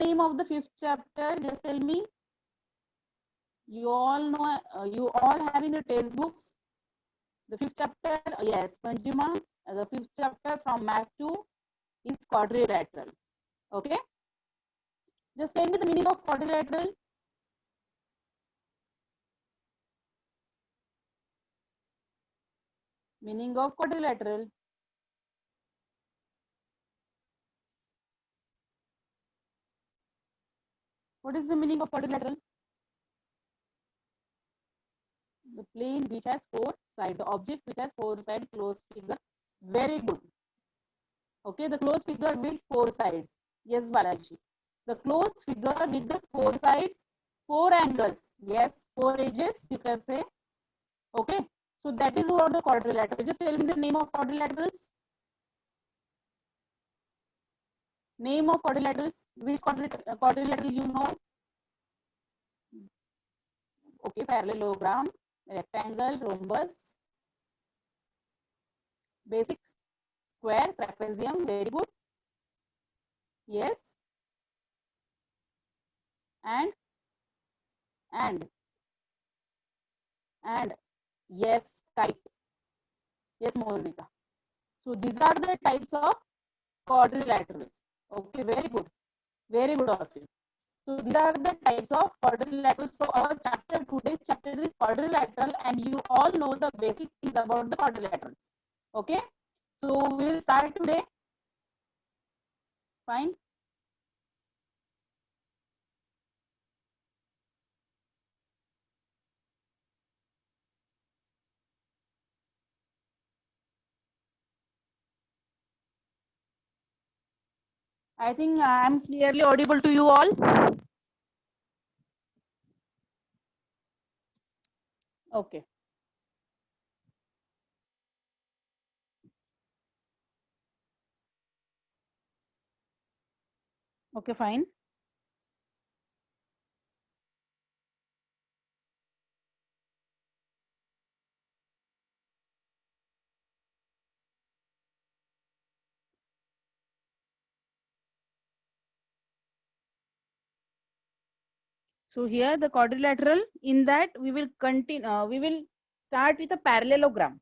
name of the fifth chapter? Just tell me. You all know, you all have in the textbooks. The fifth chapter, yes, Panchima. The fifth chapter from Math 2 is quadrilateral. Okay. Just tell me the meaning of quadrilateral. Meaning of quadrilateral. What is the meaning of quadrilateral? The plane which has four sides. The object which has four sides. Closed figure. Very good. Okay, the closed figure with four sides. Yes, Balaji. The closed figure with the four sides, four angles. Yes, four edges, you can say. Okay, so that is what the quadrilateral. Just tell me the name of quadrilaterals. Name of quadrilaterals. Which quadrilateral you know? Okay, parallelogram, rectangle, rhombus, basic, square, trapezium. Very good. Yes. And yes, kite. Yes, Monica. So these are the types of quadrilaterals. Okay, very good. Very good of you. So these are the types of quadrilaterals. So our chapter, today's chapter is quadrilateral, and you all know the basic things about the quadrilaterals. Okay. So we will start today. Fine. I think I am clearly audible to you all. Okay. Okay, fine. So here the quadrilateral, in that we will continue, we will start with a parallelogram.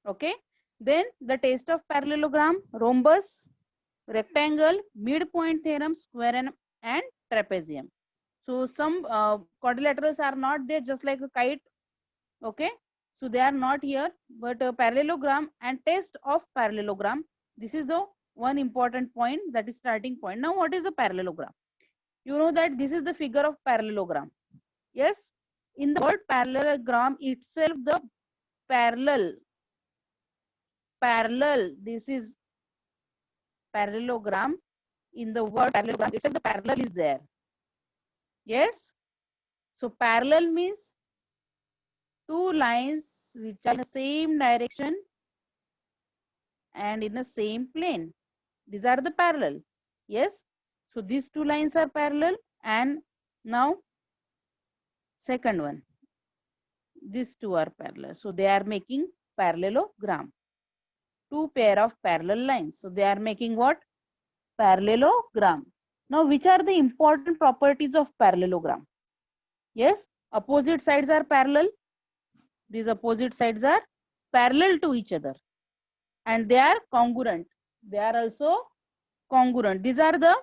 Okay. Then the test of parallelogram, rhombus, rectangle, midpoint theorem, square and trapezium. So some quadrilaterals are not there, just like a kite. Okay. So they are not here, but parallelogram and test of parallelogram. This is the one important point, that is starting point. Now what is a parallelogram? You know that this is the figure of parallelogram. Yes. In the word parallelogram itself, the parallel, this is parallelogram. In the word parallelogram itself, the parallel is there. Yes. So parallel means two lines which are in the same direction and in the same plane. These are the parallel. Yes. So these two lines are parallel, and now second one, these two are parallel. So they are making parallelogram. Two pair of parallel lines. So they are making what? Parallelogram. Now, which are the important properties of parallelogram? Yes, opposite sides are parallel. These opposite sides are parallel to each other, and they are congruent. They are also congruent. These are the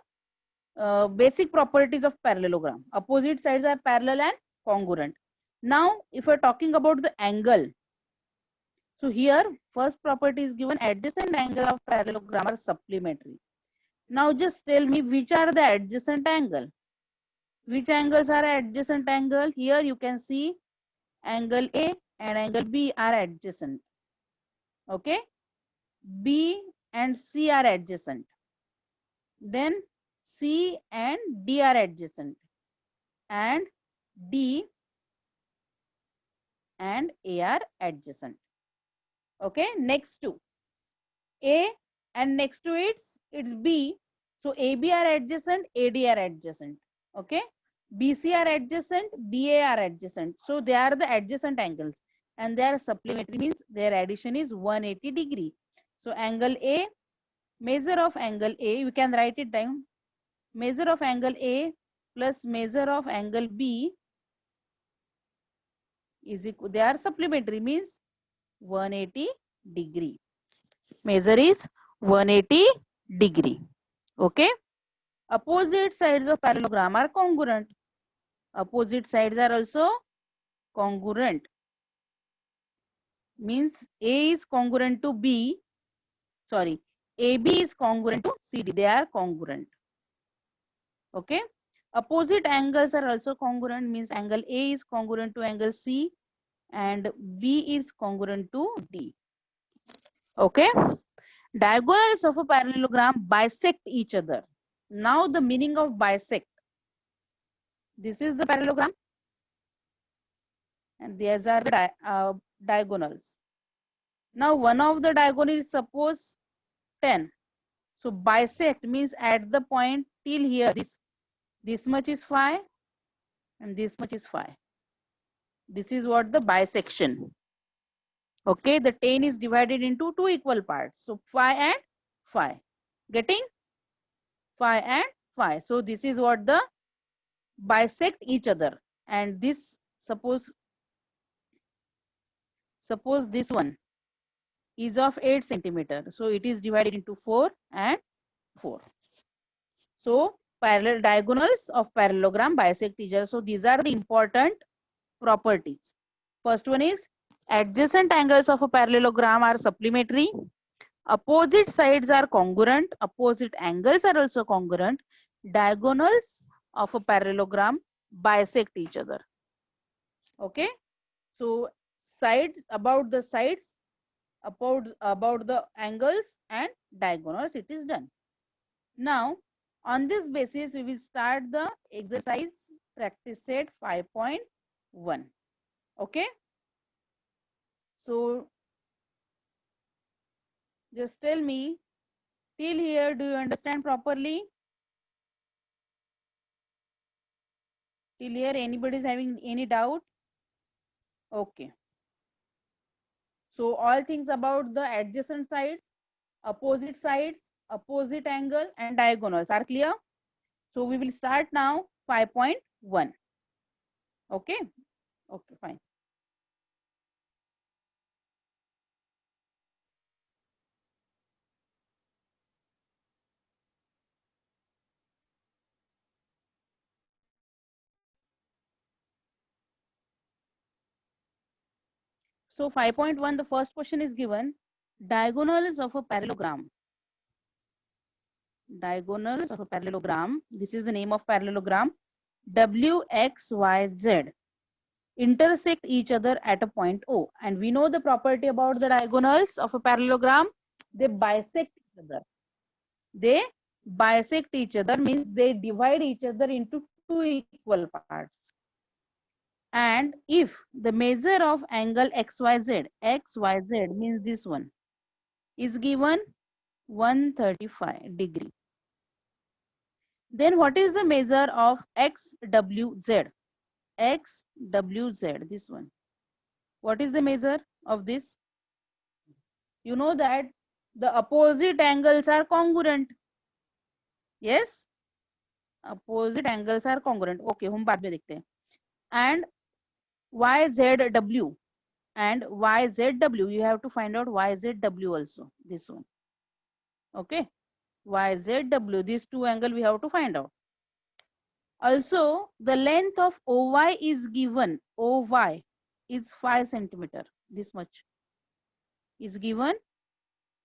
basic properties of parallelogram. Opposite sides are parallel and congruent. Now, if we're talking about the angle, so here first property is given: adjacent angle of parallelogram are supplementary. Now just tell me which are the adjacent angle. Which angles are adjacent angle? Here you can see angle A and angle B are adjacent. Okay. B and C are adjacent. Then C and D are adjacent. And D and A are adjacent. Okay. Next to A and next to it's B. So AB are adjacent, AD are adjacent. Okay. BC are adjacent, BA are adjacent. So they are the adjacent angles, and their supplementary means their addition is 180 degree. So angle A, measure of angle A, you can write it down. measure of angle A plus measure of angle B is equal, they are supplementary, means 180 degree. Measure is 180 degree. Okay. Opposite sides of parallelogram are congruent. Opposite sides are also congruent. Means A is congruent to B. Sorry, AB is congruent to CD. They are congruent. Okay. Opposite angles are also congruent. Means angle A is congruent to angle C and B is congruent to D. Okay. Diagonals of a parallelogram bisect each other. Now the meaning of bisect. This is the parallelogram and these are the diagonals. Now one of the diagonal is suppose 10. So bisect means at the point till here, this much is phi and this much is phi. This is what the bisection. Okay, the 10 is divided into two equal parts. So phi and phi. Getting? Phi and phi. So this is what the bisect each other. And this, suppose this one is of 8 centimeter. So it is divided into 4 and 4. So parallel diagonals of parallelogram bisect each other. So these are the important properties. First one is adjacent angles of a parallelogram are supplementary. Opposite sides are congruent. Opposite angles are also congruent. Diagonals of a parallelogram bisect each other. Okay. So sides, about the sides, about the angles and diagonals, it is done. Now on this basis we will start the exercise practice set 5.1. Okay. So just tell me, till here do you understand properly? Till here anybody is having any doubt? Okay. So all things about the adjacent sides, opposite sides, opposite angle and diagonals are clear. So we will start now 5.1. Okay. Okay, fine. So 5.1, the first question is given. Diagonals of a parallelogram. Diagonals of a parallelogram. This is the name of parallelogram. WXYZ intersect each other at a point O. And we know the property about the diagonals of a parallelogram. They bisect each other. They bisect each other means they divide each other into two equal parts. And if the measure of angle XYZ, XYZ means this one, is given 135 degree. Then what is the measure of XWZ? XWZ, this one. What is the measure of this? You know that the opposite angles are congruent. Yes? Opposite angles are congruent. Okay, हम बाद में देखते हैं. And YZW. And YZW, you have to find out YZW also. This one. Okay. YZW, these two angles we have to find out. Also, the length of OY is given. OY is 5 centimeter. This much is given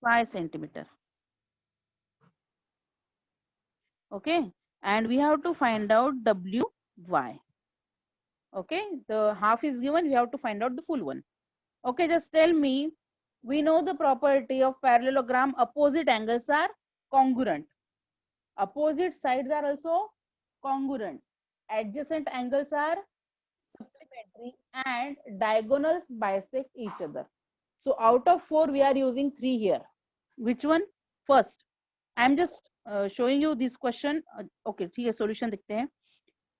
5 centimeter. Okay. And we have to find out WY. Okay. The half is given. We have to find out the full one. Okay. Just tell me. We know the property of parallelogram. Opposite angles are congruent. Opposite sides are also congruent. Adjacent angles are supplementary and diagonals bisect each other. So out of 4 we are using 3 here. Which one? First, I am just showing you this question. Okay, ठीक है, solution देखते हैं.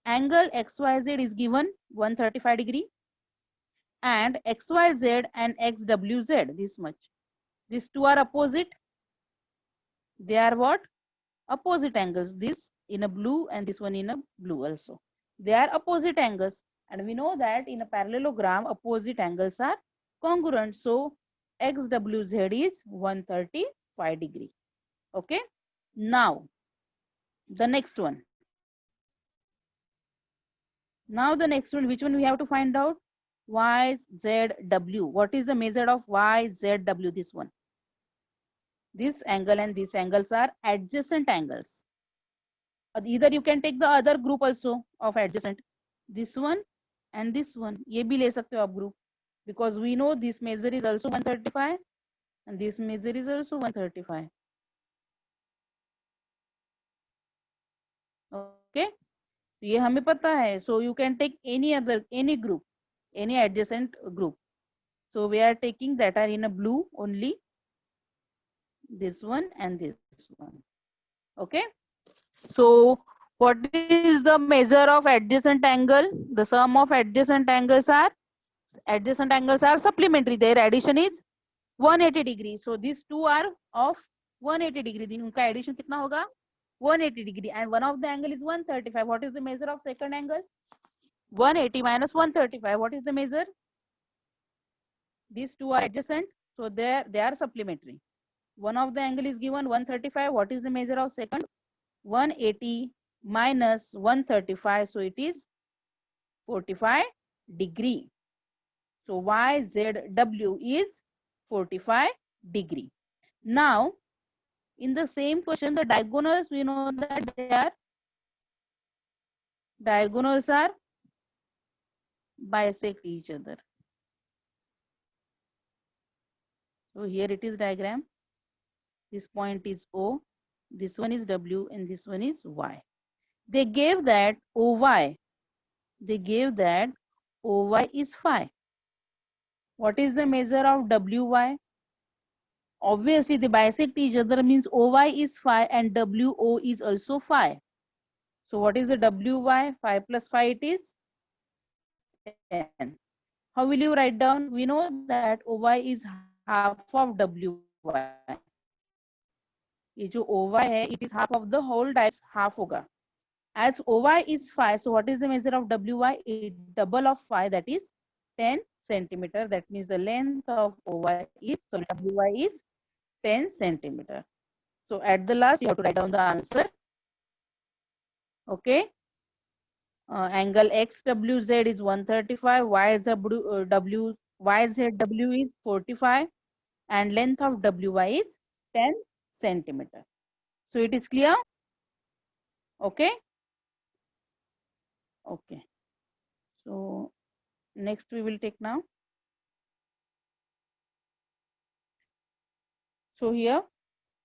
Angle XYZ is given 135 degree and XYZ and XWZ this much. These two are opposite. They are what? Opposite angles. This in a blue and this one in a blue also. They are opposite angles, and we know that in a parallelogram opposite angles are congruent. So XWZ is 135 degree. Okay. Now the next one. Now the next one, which one we have to find out? YZW. What is the measure of YZW? This one. This angle and these angles are adjacent angles. Either you can take the other group also of adjacent. This one and this one. ये भी ले सकते हो आप group. Because we know this measure is also 135 and this measure is also 135. Okay. ये हमें पता है. So you can take any group, any adjacent group. So we are taking that are in a blue only. This one and this one. Okay. So what is the measure of adjacent angle? The sum of adjacent angles are supplementary. Their addition is 180 degree. So these two are of 180 degree. Then उनका addition कितना होगा? 180 degree. And one of the angle is 135. What is the measure of second angle? 180 minus 135. What is the measure? These two are adjacent. So they are supplementary. One of the angle is given 135. What is the measure of second? 180 minus 135. So it is 45 degree. So YZW is 45 degree. Now, in the same question, the diagonals, we know that diagonals are bisect each other. So here it is diagram. This point is O, this one is W, and this one is Y. They gave that OY. They gave that OY is phi. What is the measure of WY? Obviously, they bisect each other, means OY is phi and WO is also phi. So what is the WY? Phi plus phi it is 10. How will you write down? We know that OY is half of WY. ये जो OY है, it is half of the whole diagonal, half होगा. As OY is phi, so what is the measure of WY? A double of phi, that is 10 centimeter. That means the length of WY is 10 centimeter. So at the last, you have to write down the answer. Okay. Angle XWZ is 135, YZW is 45, and length of WY is 10 centimeter. So it is clear? Okay. Okay. So next we will take now. So here,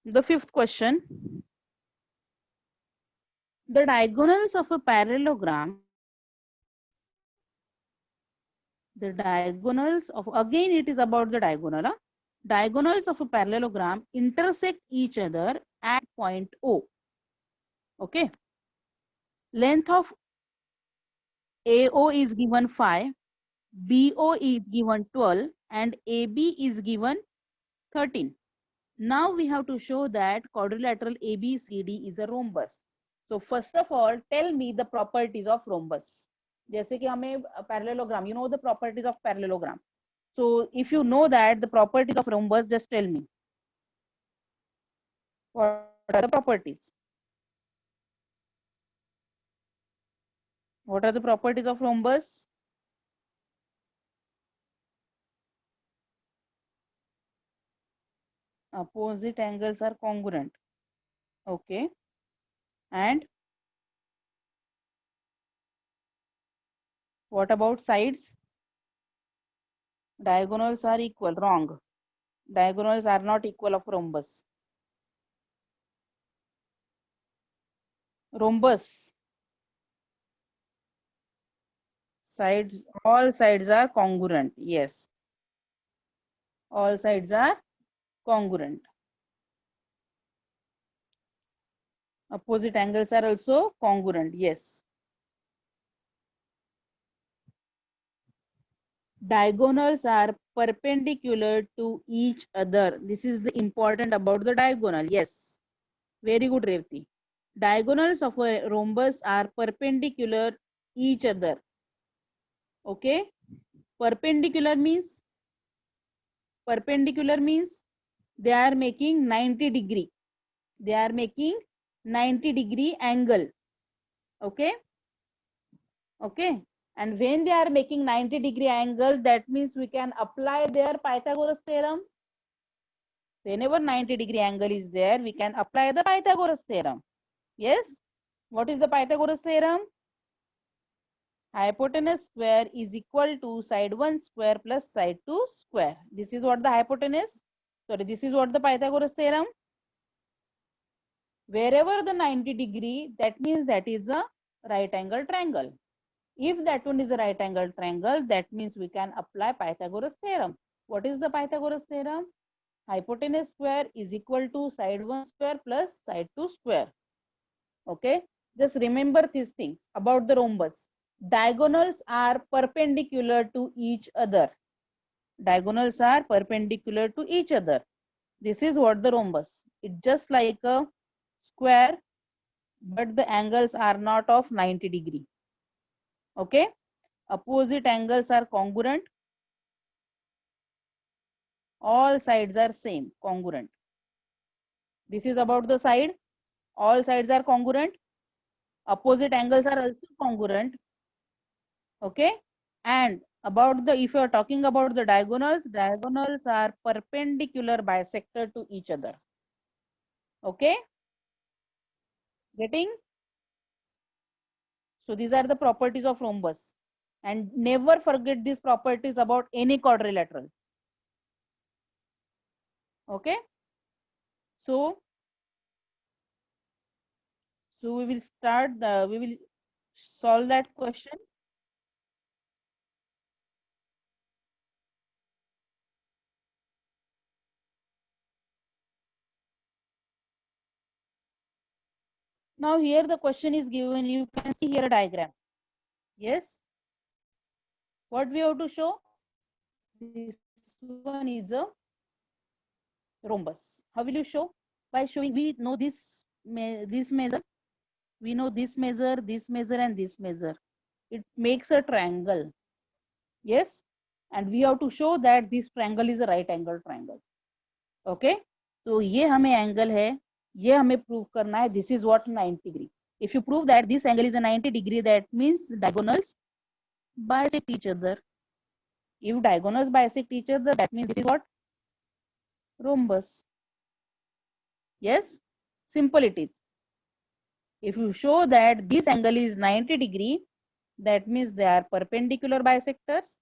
the fifth question. The diagonals of a parallelogram, again it is about the diagonal. Diagonals of a parallelogram intersect each other at point O. Okay. Length of AO is given 5, BO is given 12, and AB is given 13. Now we have to show that quadrilateral ABCD is a rhombus. So first of all, tell me the properties of rhombus. जैसे कि हमें parallelogram, you know the properties of parallelogram. So if you know that the properties of rhombus, just tell me. What are the properties? What are the properties of rhombus? Opposite angles are congruent. Okay. And what about sides? Diagonals are equal. Wrong. Diagonals are not equal of rhombus. Rhombus. Sides, all sides are congruent. Yes. All sides are congruent. Opposite angles are also congruent. Yes. Diagonals are perpendicular to each other. This is the important about the diagonal. Yes. Very good, Revati. diagonals of a rhombus are perpendicular each other. Okay, perpendicular means they are making 90 degree. They are making 90 degree angle. Okay, okay, and when they are making 90 degree angle, that means we can apply their Pythagoras theorem. Whenever 90 degree angle is there, we can apply the Pythagoras theorem. Yes, what is the Pythagoras theorem? Hypotenuse square is equal to side 1 square plus side 2 square. This is what the hypotenuse, this is what the Pythagoras theorem. Wherever the 90 degree, that means that is the right angle triangle. If that one is a right angle triangle, that means we can apply Pythagoras theorem. What is the Pythagoras theorem? Hypotenuse square is equal to side 1 square plus side 2 square. Okay, just remember these things about the rhombus. Diagonals are perpendicular to each other. Diagonals are perpendicular to each other. This is what the rhombus. It's just like a square, but the angles are not of 90 degree. Okay, opposite angles are congruent. All sides are same, congruent. This is about the side. All sides are congruent. Opposite angles are also congruent. Okay, and about the, if you are talking about the diagonals, diagonals are perpendicular bisector to each other. Okay, getting? So these are the properties of rhombus, and never forget these properties about any quadrilateral. Okay, so we will start we will solve that question. Now here the question is given, you can see here a diagram. Yes, what we have to show? This one is a rhombus. How will you show? By showing, we know this measure, we know this measure, and this measure. It makes a triangle. Yes, and we have to show that this triangle is a right angle triangle. Okay, तो ये हमें angle है, ये हमें prove करना है. This is what 90 degree. If you prove that this angle is a 90 degree, that means diagonals bisect each other. If diagonals bisect each other, that means this is what? Rhombus. Yes, simple it is. If you show that this angle is 90 degree, that means they are perpendicular bisectors,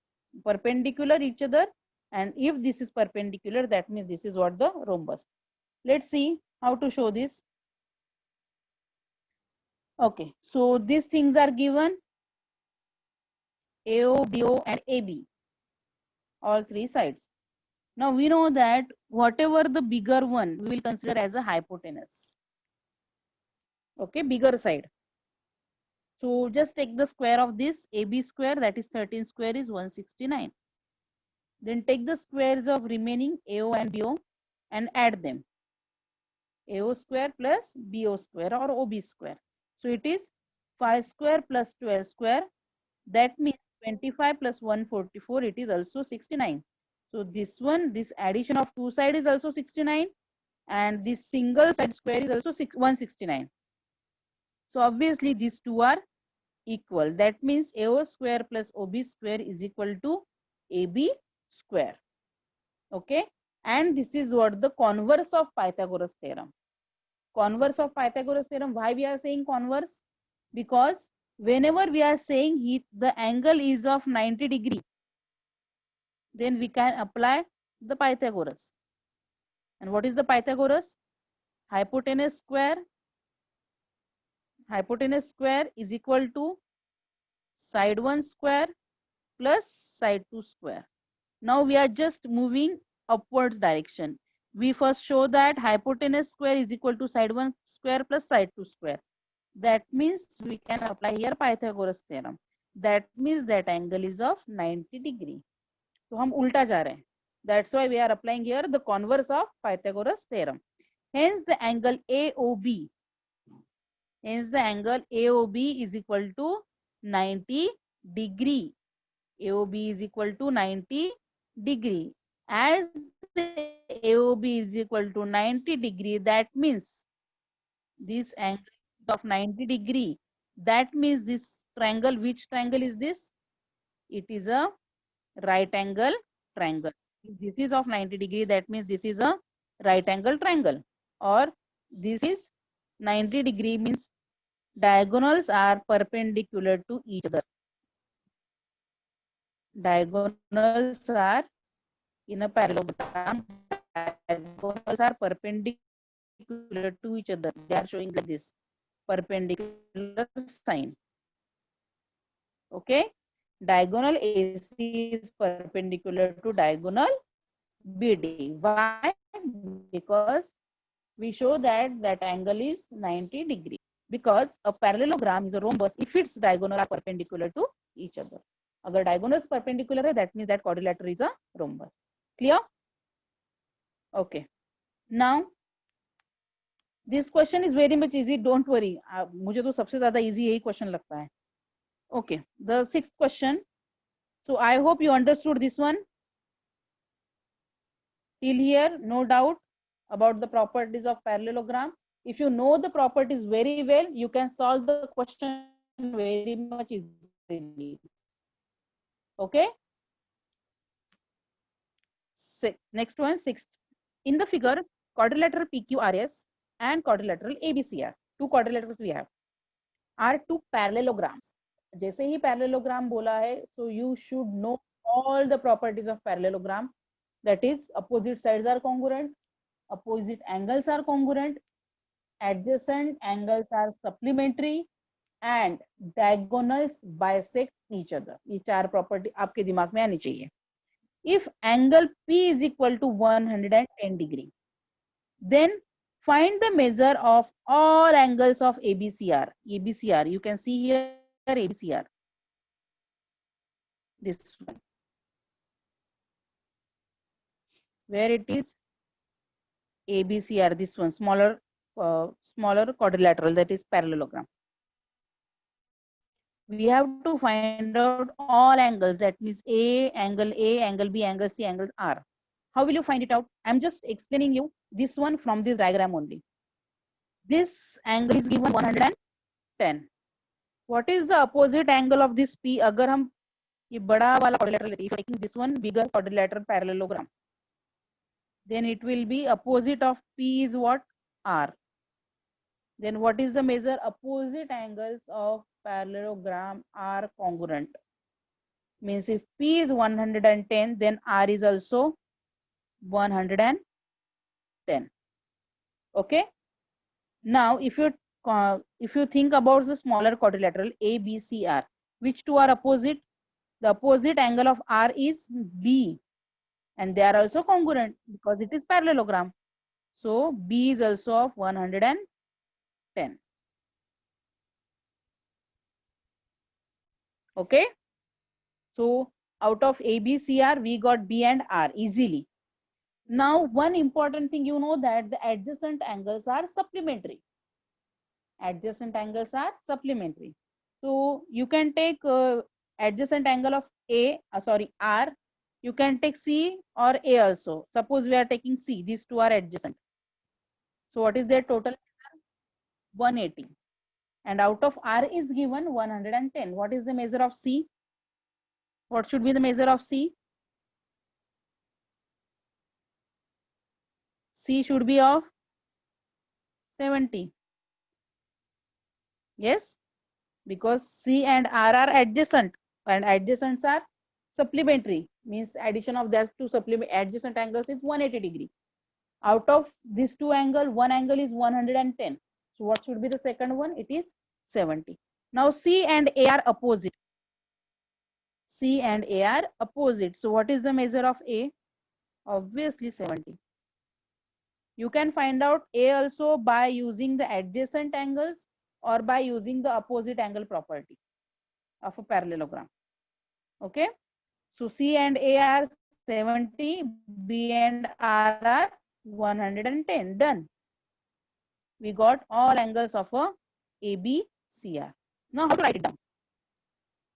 perpendicular each other. And if this is perpendicular, that means this is what the rhombus. Let's see how to show this. Okay, so these things are given, AO, BO and AB, all three sides. Now we know that whatever the bigger one, we will consider as a hypotenuse. Okay, bigger side. So just take the square of this, AB square, that is 13 square is 169. Then take the squares of remaining AO and BO and add them. AO square plus BO square or OB square. So it is 5 square plus 12 square. That means 25 plus 144, it is also 69. So this one, this addition of two sides is also 69. And this single side square is also 169. So obviously these two are equal. That means AO square plus OB square is equal to AB square. Okay, and this is what the converse of Pythagoras theorem. Converse of Pythagoras theorem, why we are saying converse? Because whenever we are saying the angle is of 90 degree, then we can apply the Pythagoras. And what is the Pythagoras? Hypotenuse square is equal to side 1 square plus side 2 square. Now we are just moving upwards direction. We first show that hypotenuse square is equal to side 1 square plus side 2 square. That means we can apply here Pythagoras theorem. That means that angle is of 90 degree. So हम उल्टा जा रहे हैं. That's why we are applying here the converse of Pythagoras theorem. Hence the angle AOB Hence the angle AOB is equal to 90 degree. AOB is equal to 90 degree. As the AOB is equal to 90 degree, that means this angle is of 90 degree. That means this triangle, which triangle is this? It is a right angle triangle. If this is of 90 degree, that means this is a right angle triangle. Or this is 90 degree means diagonals are perpendicular to each other. Diagonals are in a parallelogram. Diagonals are perpendicular to each other. They are showing like this perpendicular sign. Okay. Diagonal AC is perpendicular to diagonal BD. Why? Because we show that that angle is 90 degree. Because a parallelogram is a rhombus if its diagonal are perpendicular to each other. अगर diagonals perpendicular है, that means that quadrilateral is a rhombus. Clear? Okay. Now this question is very much easy. Don't worry. मुझे तो सबसे ज़्यादा easy यही question लगता है. Okay. The sixth question. So I hope you understood this one. Till here, no doubt about the properties of parallelogram. If you know the properties very well, you can solve the question very much easily. Okay. Next one, sixth. In the figure, quadrilateral PQRS and quadrilateral ABCR, two quadrilaterals we have, are two parallelograms. जैसे ही parallelogram बोला है, so you should know all the properties of parallelogram. That is, opposite sides are congruent, opposite angles are congruent, adjacent angles are supplementary, and diagonals bisect each other. ये चार property आपके दिमाग में आनी चाहिए. If angle P is equal to 110 degree, then find the measure of all angles of ABCR. ABCR, you can see here ABCR. This one. Where it is ABCR, this one, smaller quadrilateral, that is parallelogram. We have to find out all angles, that means A, angle B, angle C, angle R. How will you find it out? I'm just explaining you this one from this diagram only. This angle is given 110. What is the opposite angle of this P? अगर हम ये बड़ा वाला quadrilateral लेते हैं, if taking this one bigger quadrilateral parallelogram, then it will be opposite of P is what? R. Then what is the measure? Opposite angles of parallelogram are congruent. Means if P is 110, then R is also 110. Okay. Now, if you think about the smaller quadrilateral ABCR, which two are opposite? The opposite angle of R is B, and they are also congruent because it is parallelogram. So B is also of 110. Okay. So out of ABCR, we got B and R easily. Now, one important thing, you know that the adjacent angles are supplementary. Adjacent angles are supplementary. So you can take adjacent angle of R. You can take C or A also. Suppose we are taking C. These two are adjacent. So what is their total? 180. And out of R is given 110. What is the measure of C? What should be the measure of C? C should be of 70. Yes, because C and R are adjacent, and adjacents are supplementary, means addition of that two adjacent angles is 180 degree. Out of these two angles, one angle is 110. So what should be the second one? It is 70. Now C and A are opposite. C and A are opposite. So what is the measure of A? Obviously 70. You can find out A also by using the adjacent angles or by using the opposite angle property of a parallelogram. Okay. So C and A are 70, B and R are 110. Done. We got all angles of a ABCR. Now how to write it down?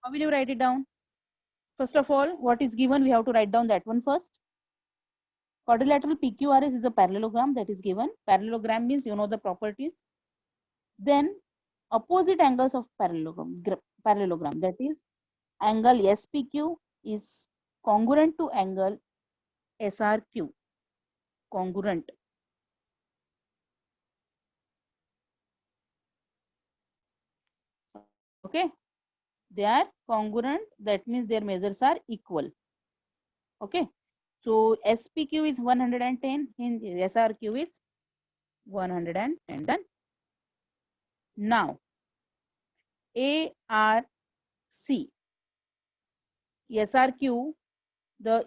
How will you write it down? First of all, what is given, we have to write down that one first. Quadrilateral PQRS is a parallelogram that is given. Parallelogram means you know the properties. Then opposite angles of parallelogram, that is angle SPQ is congruent to angle SRQ. Congruent. Okay, they are congruent, that means their measures are equal. Okay, so SPQ is 110 and SRQ is 110. Done. Now ARC, SRQ,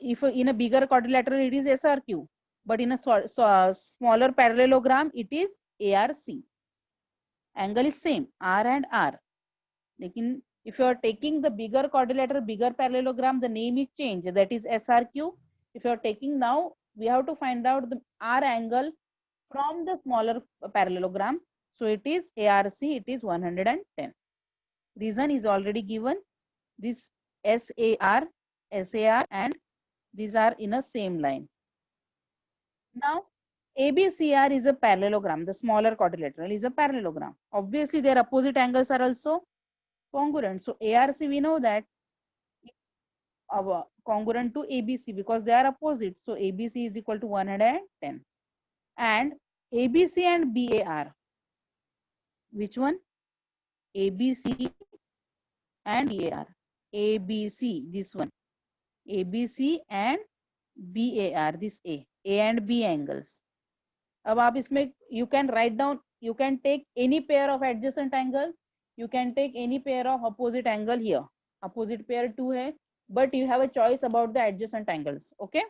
if in a bigger quadrilateral it is SRQ, but in a smaller parallelogram it is ARC. Angle is same, R and R. Lekin if you are taking the bigger quadrilateral, bigger parallelogram, the name is changed, that is SRQ. If you are taking now, we have to find out the R angle from the smaller parallelogram. So it is ARC, it is 110. Reason is already given. This SAR, and these are in a same line. Now ABCR is a parallelogram. The smaller quadrilateral is a parallelogram. Obviously their opposite angles are also congruent. So ARC, we know that congruent to ABC because they are opposite. So ABC is equal to 110. And ABC and BAR. Which one? ABC and BAR. ABC, this one. ABC and BAR, this A and B angles. अब आप इसमें you can write down, you can take any pair of adjacent angle, you can take any pair of opposite angle here. Opposite pair 2 है, but you have a choice about the adjacent angles. Okay.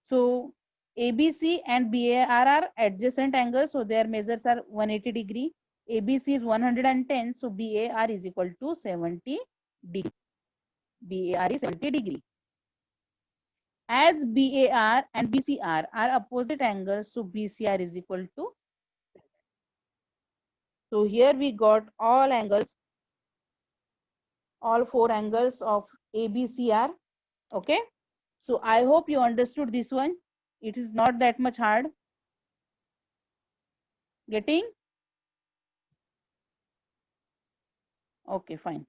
So ABC and BAR are adjacent angles, so their measures are 180 degree. ABC is 110, so BAR is equal to 70 degree. BAR is 70 degree. As BAR and BCR are opposite angles, so BCR is equal to. So here we got all angles, all 4 angles of ABCR. Okay. So I hope you understood this one. It is not that much hard. Getting? Okay, fine.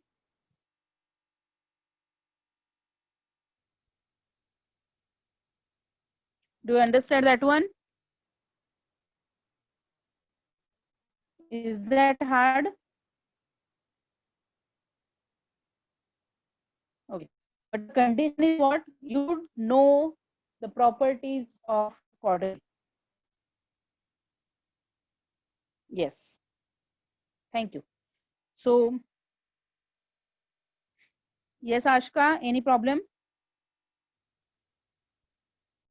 Do you understand that one? Is that hard? Okay. But the condition is what? You know the properties of quadrant. Yes. Thank you. So, yes, Ashka, any problem?